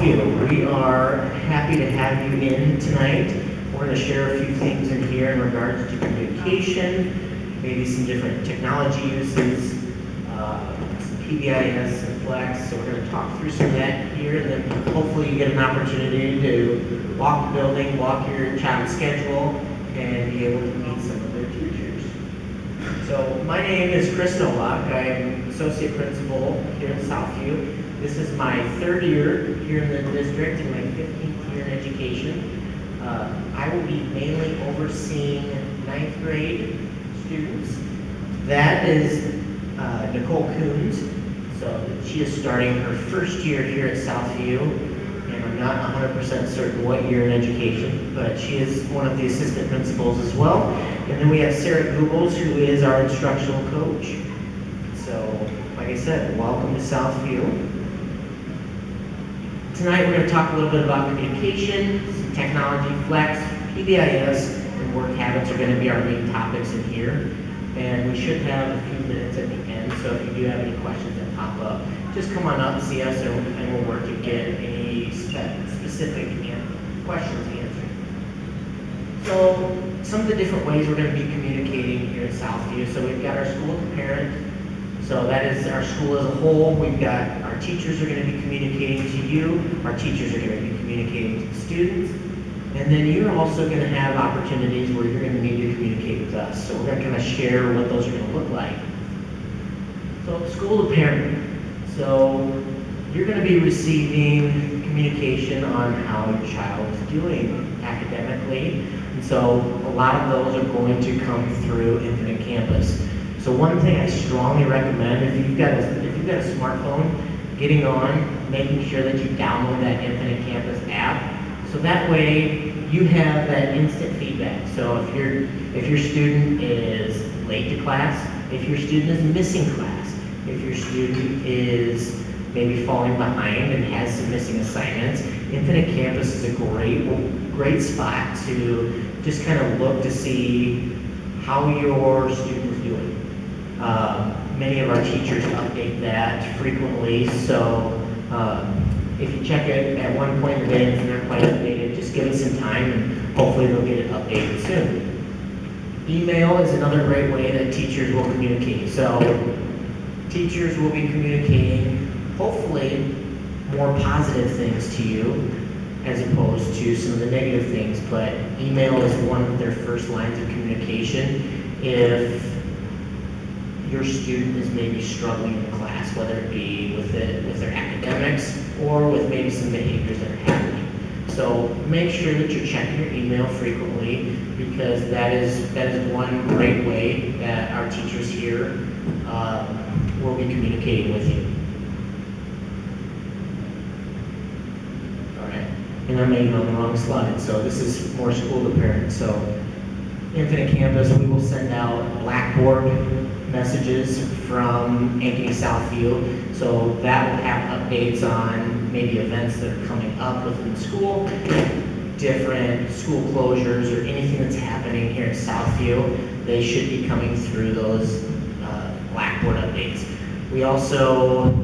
Southview. We are happy to have you in tonight. We're going to share a few things in here in regards to communication, maybe some different technology uses, some PBIS and Flex. So we're going to talk through some of that here, and then hopefully you get an opportunity to walk the building, walk your child's schedule, and be able to meet some of their teachers. So my name is Chris Novak. I am Associate Principal here in Southview. This is my third year here in the district and my 15th year in education. I will be mainly overseeing 9th grade students. That is Nicole Kuhns. So she is starting her first year here at Southview, and I'm not 100% certain what year in education, but she is one of the assistant principals as well. And then we have Gubbels, who is our instructional coach. So, like I said, welcome to Southview. Tonight we're going to talk a little bit about communication, some technology, Flex, PBIS, and work habits are going to be our main topics in here. And we should have a few minutes at the end, so if you do have any questions that pop up, just come on up and see us, and we'll work to get any specific questions answered. So, some of the different ways we're going to be communicating here at Southview. So we've got our school to parent. So that is our school as a whole. We've got our teachers are going to be communicating to you. Our teachers are going to be communicating to the students. And then you're also going to have opportunities where you're going to need to communicate with us. So we're going to kind of share what those are going to look like. So school to parent. So you're going to be receiving communication on how your child is doing academically. And so a lot of those are going to come through Infinite Campus. So one thing I strongly recommend, if you've got a smartphone, getting on, making sure that you download that Infinite Campus app, so that way you have that instant feedback. So if your student is late to class, if your student is missing class, if your student is maybe falling behind and has some missing assignments, Infinite Campus is a great spot to just kind of look to see how your student is doing. Many of our teachers update that frequently, so if you check it at one point in the day and it's not quite updated, just give it some time and hopefully they'll get it updated soon. Email is another great way that teachers will communicate. So teachers will be communicating hopefully more positive things to you as opposed to some of the negative things, but email is one of their first lines of communication if your student is maybe struggling in class, whether it be with their academics or with maybe some behaviors that are happening. So make sure that you're checking your email frequently, because that is one great way that our teachers here will be communicating with you. All right, and I'm maybe on the wrong slide. So this is more school to parents. So Infinite Campus, we will send out Blackboard messages from Ankeny Southview, so that will have updates on maybe events that are coming up within the school, different school closures, or anything that's happening here at Southview. They should be coming through those Blackboard updates. We also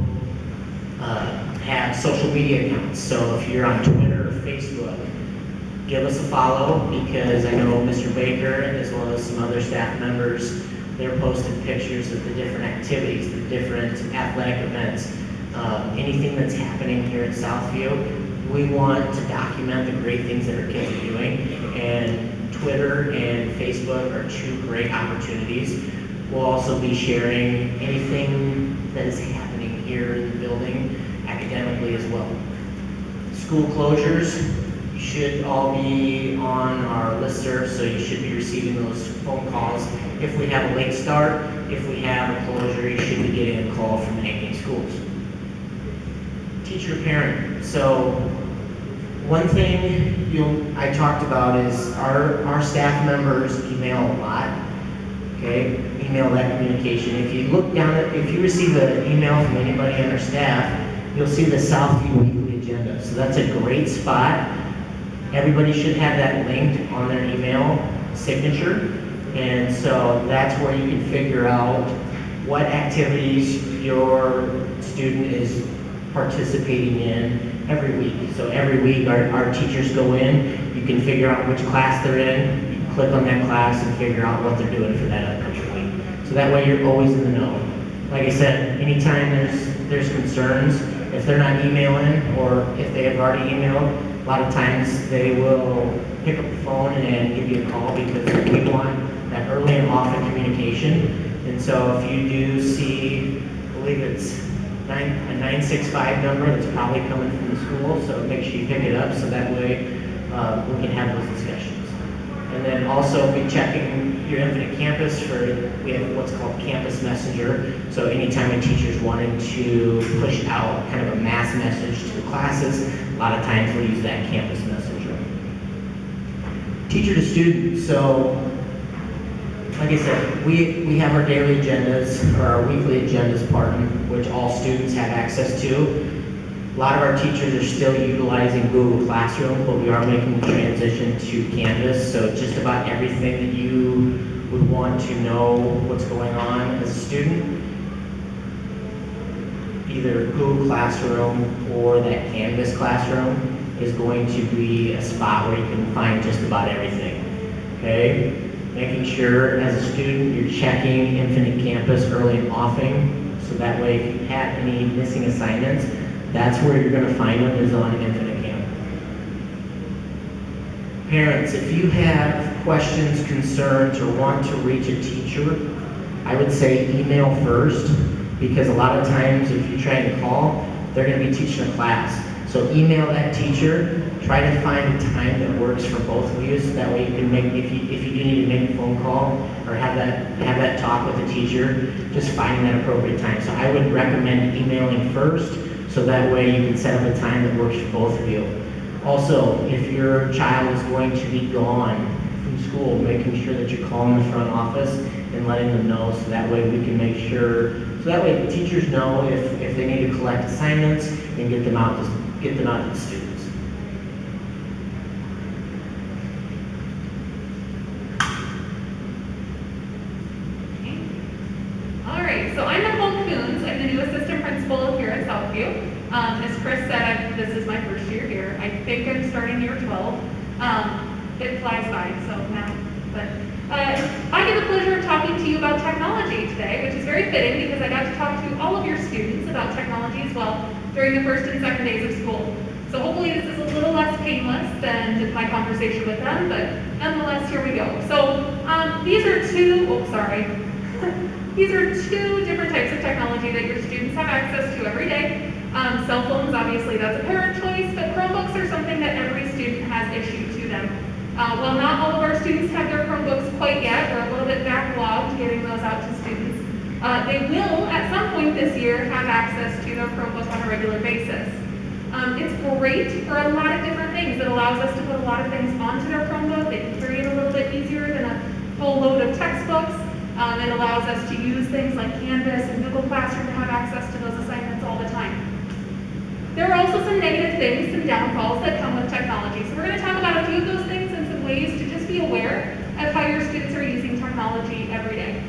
have social media accounts, so if you're on Twitter or Facebook, give us a follow, because I know Mr. Baker, as well as some other staff members, they're posting pictures of the different activities, the different athletic events, anything that's happening here at Southview. We want to document the great things that our kids are doing, and Twitter and Facebook are two great opportunities. We'll also be sharing anything that is happening here in the building academically as well. School closures should all be on our listserv, so you should be receiving those phone calls. If we have a late start, if we have a closure, you should be getting a call from Ankeny Schools. Teacher parent. So one thing I talked about is our staff members email a lot. Okay, email that communication. If you look down if you receive an email from anybody on our staff, you'll see the Southview weekly agenda. So that's a great spot. Everybody should have that linked on their email signature, and so that's where you can figure out what activities your student is participating in every week. So every week our teachers go in, you can figure out which class they're in, you can click on that class and figure out what they're doing for that upcoming week. So that way you're always in the know. Like I said, anytime there's concerns, if they're not emailing or if they have already emailed, a lot of times they will pick up the phone and give you a call because we want that early and often communication. And so if you do see, I believe it's a 965 number that's probably coming from the school, so make sure you pick it up so that way we can have those discussions. And then also be checking your Infinite Campus we have what's called Campus Messenger. So anytime a teacher's wanting to push out kind of a mass message to the classes, a lot of times we'll use that Campus Messenger. Teacher to student, so like I said, we have our daily agendas, or our weekly agendas, which all students have access to. A lot of our teachers are still utilizing Google Classroom, but we are making the transition to Canvas, so just about everything that you would want to know what's going on as a student, either Google Classroom or that Canvas Classroom is going to be a spot where you can find just about everything, okay? Making sure as a student you're checking Infinite Campus early and often, so that way if you have any missing assignments, that's where you're going to find them, is on Infinite Campus. Parents, if you have questions, concerns, or want to reach a teacher, I would say email first, because a lot of times if you try and call, they're going to be teaching a class. So email that teacher, try to find a time that works for both of you, so that way you can make, if you do need to make a phone call or have that talk with the teacher, just finding that appropriate time. So I would recommend emailing first, so that way you can set up a time that works for both of you. Also, if your child is going to be gone from school, making sure that you're calling the front office and letting them know, so that way we can make sure, so that way the teachers know if they need to collect assignments and get them out to the students. All right, so I'm Nicole Kuhns. I'm the new assistant principal here at Southview. As Chris said, this is my first year here. I think I'm starting year 12. It flies by, so now. But I get the pleasure of talking to you about technology today, which is very fitting because I got to talk to all of your students about technology as well during the first and second days of school. So hopefully this is a little less painless than my conversation with them, but nonetheless, here we go. So these are two different types of technology that your students have access to every day. Cell phones, obviously, that's a parent choice, but Chromebooks are something that every student has issued to them. While not all of our students have their Chromebooks quite yet, we're a little bit backlogged getting those out to students. They will, at some point this year, have access to their Chromebook on a regular basis. It's great for a lot of different things. It allows us to put a lot of things onto their Chromebook. They can carry it a little bit easier than a full load of textbooks. It allows us to use things like Canvas and Google Classroom to have access to those assignments all the time. There are also some negative things, some downfalls that come with technology. So we're going to talk about a few of those things and some ways to just be aware of how your students are using technology every day.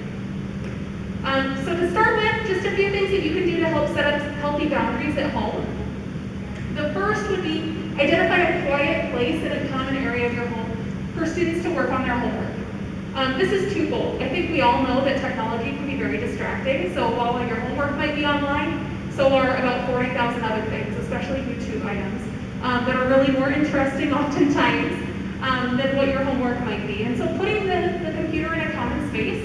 So to start with, just a few things that you can do to help set up healthy boundaries at home. The first would be identify a quiet place in a common area of your home for students to work on their homework. This is twofold. I think we all know that technology can be very distracting, so while your homework might be online, so are about 40,000 other things, especially YouTube items, that are really more interesting oftentimes than what your homework might be. And so putting the computer in a common space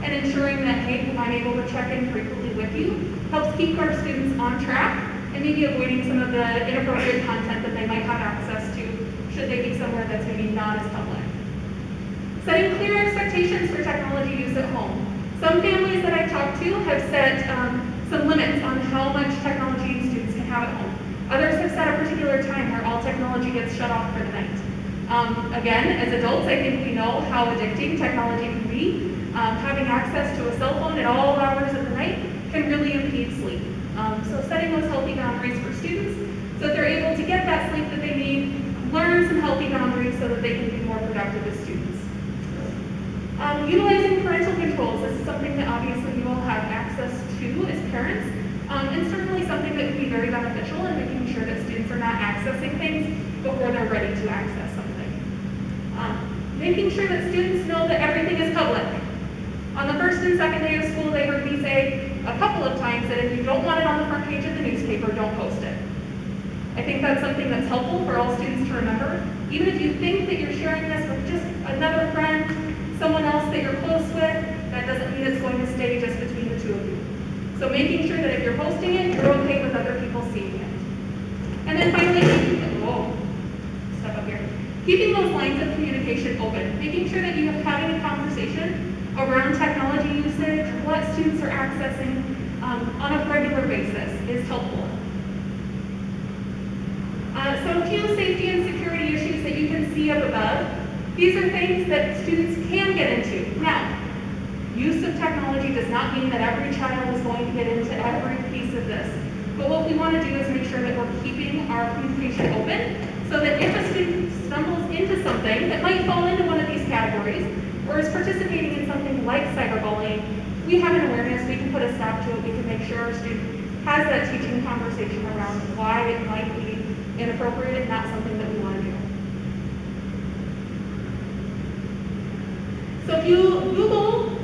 and ensuring that, hey, I'm able to check in frequently with you helps keep our students on track and maybe avoiding some of the inappropriate content that they might have access to should they be somewhere that's maybe not as public. Setting clear expectations for technology use at home. Some families that I've talked to have set some limits on how much technology students can have at home. Others have set a particular time where all technology gets shut off for the night. Again, as adults, I think we know how addicting technology can be. Having access to a cell phone at all hours of the night can really impede sleep. So setting those healthy boundaries for students so that they're able to get that sleep that they need, learn some healthy boundaries so that they can be more productive as students. Utilizing parental controls. This is something that obviously you all have access to as parents. And certainly something that can be very beneficial in making sure that students are not accessing things before they're ready to access something. Making sure that students know that everything is public. On the first and second day of school, they heard me say a couple of times that if you don't want it on the front page of the newspaper, don't post it. I think that's something that's helpful for all students to remember. Even if you think that you're sharing this with just another friend, someone else that you're close with, that doesn't mean it's going to stay just between the two of you. So making sure that if you're posting it, you're okay with other people seeing it. And then finally, step up here. Keeping those lines of communication open, making sure that you are having a conversation around technology usage, what students are accessing on a regular basis is helpful. So a few safety and security issues that you can see up above. These are things that students can get into. Now, use of technology does not mean that every child is going to get into every piece of this. But what we want to do is make sure that we're keeping our communication open so that if a student stumbles into something that might fall into one of these categories or is participating in something like cyberbullying, we have an awareness, we can put a stop to it, we can make sure our student has that teaching conversation around why it might be inappropriate and not something that we want to do. So if you Google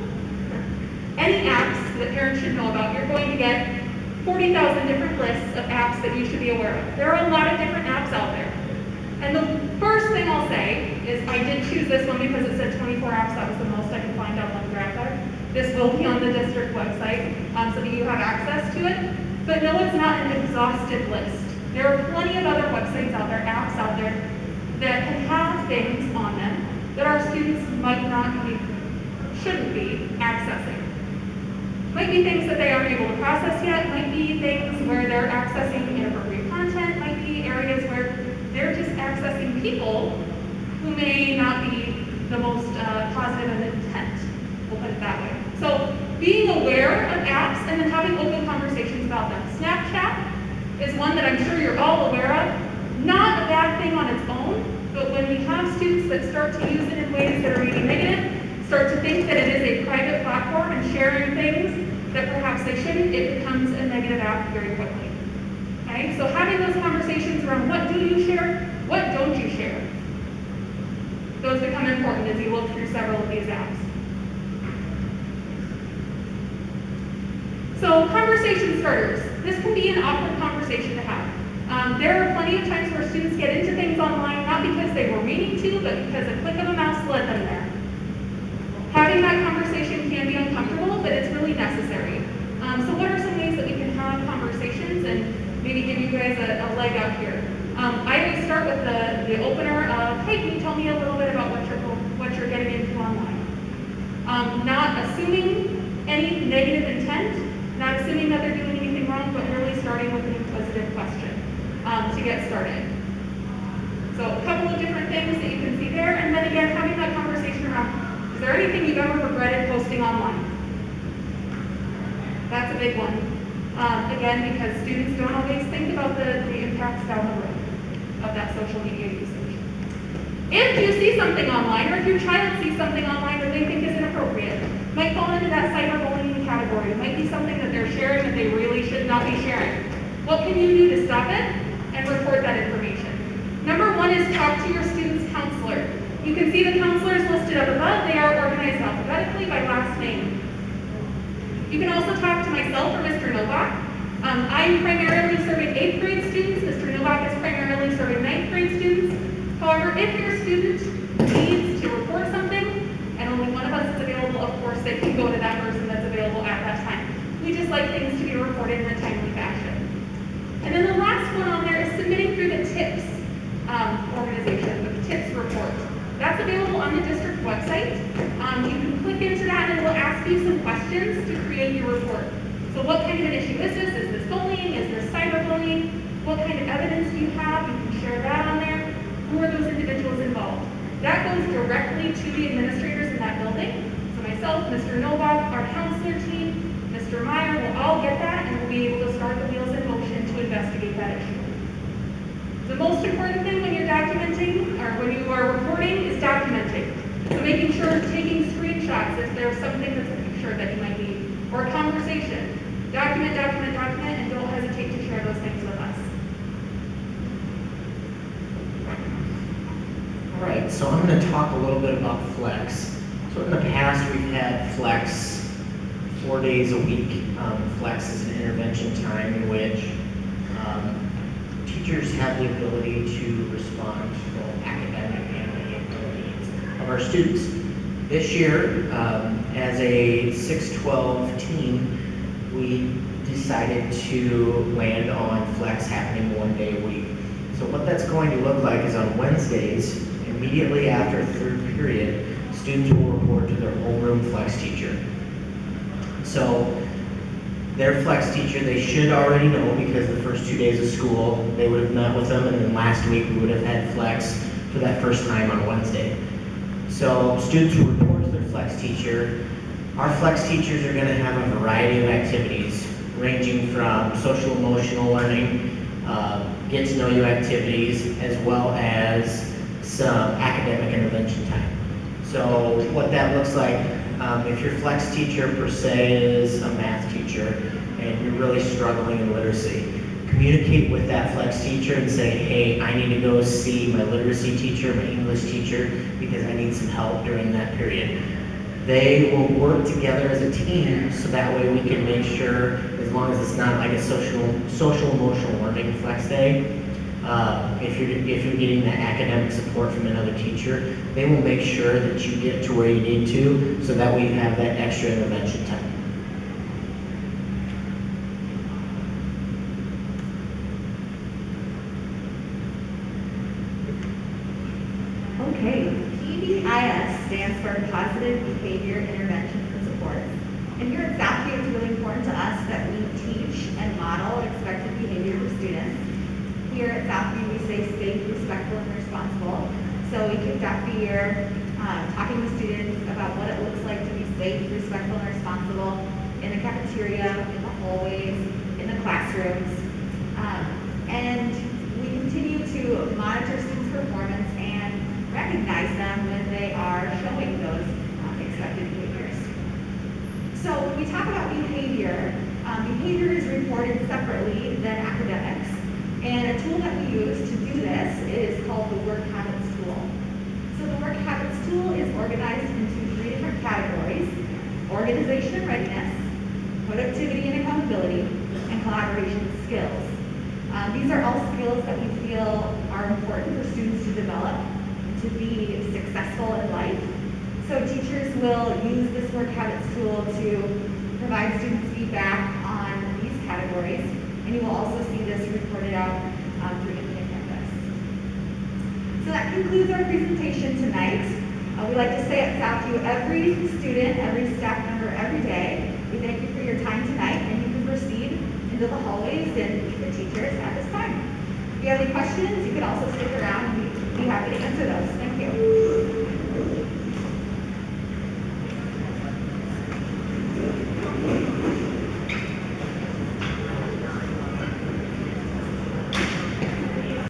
any apps that parents should know about, you're going to get 40,000 different lists of apps that you should be aware of. There are a lot of different apps out there. And the first thing I'll say is I did choose this one because it said 24 apps. That was the most I could find out on the graphic. This will be on the district website so that you have access to it. But no, it's not an exhaustive list. There are plenty of other websites out there, apps out there, that can have things on them that our students might not be, shouldn't be accessing. Might be things that they aren't able to process yet, might be things where they're accessing inappropriate content, might be areas where they're just accessing people who may not be the most positive of intent. We'll put it that way. So being aware of apps and then having open conversations about them. Snapchat is one that I'm sure you're all aware of. Not a bad thing on its own, but when we have students that start to use it in ways that are maybe negative, start to think that it is a private platform and sharing things that perhaps they shouldn't, it becomes a negative app very quickly. Okay, so having those conversations around what do you share, what don't you share, those become important as you look through several of these apps. So conversation starters. This can be an awkward conversation to have. There are plenty of times where students get into things online, not because they were meaning to, but because a click of a mouse led them there. Having that conversation can be uncomfortable, but it's really necessary. So what are some ways that we can have conversations and maybe give you guys a leg up here? I always start with the opener of, hey, can you tell me a little bit about what you're getting into online? Not assuming any negative intent, not assuming that they're doing anything wrong, but really starting with an inquisitive question to get started. So a couple of different things that you can see there, and then again, having that conversation around, is there anything you've ever regretted posting online? That's a big one. Again, because students don't always think about the impacts down the road of that social media usage. If you see something online, or if your child sees something online that they think is inappropriate, might fall into that cyberbullying category. It might be something that they're sharing that they really should not be sharing. What can you do to stop it and report that information? Number one is talk to your student's counselor. You can see the counselors listed up above. They are organized alphabetically by last name. You can also talk to myself or Mr. Novak. I'm primarily serving 8th grade students. Mr. Novak is primarily serving 9th grade students. However, if your student needs to report something, and only one of us is available, of course, they can go to that person that's available at that time. We just like things to be reported in a timely fashion. And then the last one on there is submitting through the TIPS organization, the TIPS report. That's available on the district website. You can click into that and it will ask you some questions to create your report. So what kind of an issue is this? Is this bullying? Is this cyberbullying? What kind of evidence do you have? You can share that on there. Who are those individuals involved? That goes directly to the administrators in that building. So myself, Mr. Novak, our counselor team, Mr. Meyer will all get that and we'll be able to start the wheels in motion to investigate that issue. The most important thing when you're documenting or when you are reporting is documenting. So making sure taking screenshots if there's something that's a picture that you might need or a conversation. Document, document, document, and don't hesitate to share those things with us. All right, so I'm going to talk a little bit about flex. So in the past, we've had flex 4 days a week. Flex is an intervention time in which teachers have the ability to respond to both academic and behavioral needs of our students. This year, as a 6-12 team, we decided to land on flex happening 1 day a week. So what that's going to look like is on Wednesdays, immediately after third period, students will report to their homeroom flex teacher. So their flex teacher, they should already know because the first 2 days of school, they would have met with them, and then last week we would have had flex for that first time on Wednesday. So students who report to their flex teacher, our flex teachers are going to have a variety of activities ranging from social emotional learning, get to know you activities, as well as some academic intervention time. So what that looks like, if your flex teacher per se is a math teacher and you're really struggling in literacy, communicate with that flex teacher and say, hey, I need to go see my literacy teacher, my English teacher, because I need some help during that period. They will work together as a team so that way we can make sure, as long as it's not like a social emotional learning flex day, if you're getting that academic support from another teacher, they will make sure that you get to where you need to so that we have that extra intervention time. Okay, PBIS stands for Positive Behavior Intervention and Supports. And here at Southview, it's really important to us that we teach and model expected behavior for students. Here at Southview, we say safe, respectful, and responsible. So we kicked off the year talking with students about what it looks like to be safe, respectful, and responsible in the cafeteria, in the hallways, in the classrooms. And we continue to monitor students' performance and recognize them when they are showing those expected behaviors. So when we talk about behavior, behavior is reported separately than academics. And a tool that we use to do this is called the Work Habits tool. So the Work Habits tool is organized into 3 different categories: organization and readiness, productivity and accountability, and collaboration skills. These are all skills that we feel are important for students to develop to be successful in life. So teachers will use this Work Habits tool to provide students feedback on these categories, and you will also see this reported out through Infinite Campus. So that concludes our presentation tonight. We like to say at Southview, every student, every staff member, every day, we thank you for your time tonight, and you can proceed into the hallways and meet the teachers at this time. If you have any questions, you can also stick around and we'd be happy to answer those. Thank you.